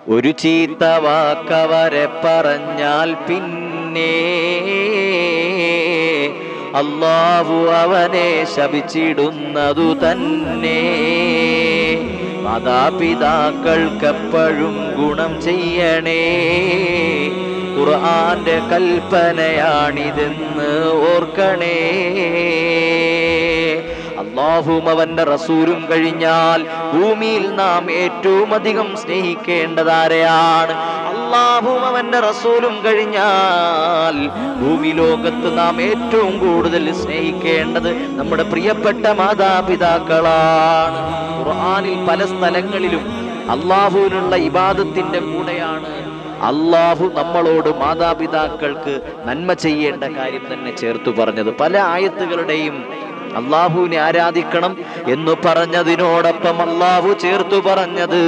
ഒരു ചീത്ത വാക്കവരെ പറഞ്ഞാൽ പിന്നെ അല്ലാഹു അവനെ ശപിച്ചിടുന്നതു തന്നെ. മാതാപിതാക്കൾക്കെപ്പോഴും ഗുണം ചെയ്യണേ, ഖുർആന്റെ കൽപ്പനയാണിതെന്ന് ഓർക്കണേ. അല്ലാഹുവും അവന്റെ റസൂലും കഴിഞ്ഞാൽ ഭൂമിയിൽ നാം ഏറ്റവും അധികം സ്നേഹിക്കേണ്ടതാരെയാണ്? അല്ലാഹുവും അവന്റെ റസൂലും കഴിഞ്ഞാൽ ഭൂമി ലോകത്ത് നാം ഏറ്റവും കൂടുതൽ സ്നേഹിക്കേണ്ടത് നമ്മുടെ പ്രിയപ്പെട്ട മാതാപിതാക്കളാണ്. ഖുർആനിൽ പല സ്ഥലങ്ങളിലും അല്ലാഹുവിനുള്ള ഇബാദത്തിന്റെ കൂടെയാണ് അല്ലാഹു നമ്മളോട് മാതാപിതാക്കൾക്ക് നന്മ ചെയ്യേണ്ട കാര്യം തന്നെ ചേർത്തു പറഞ്ഞത്. പല ആയത്തുകളുടെയും അല്ലാഹുവിനെ ആരാധിക്കണം എന്ന് പറഞ്ഞതിനോടൊപ്പം അല്ലാഹു ചേർത്തു പറഞ്ഞത്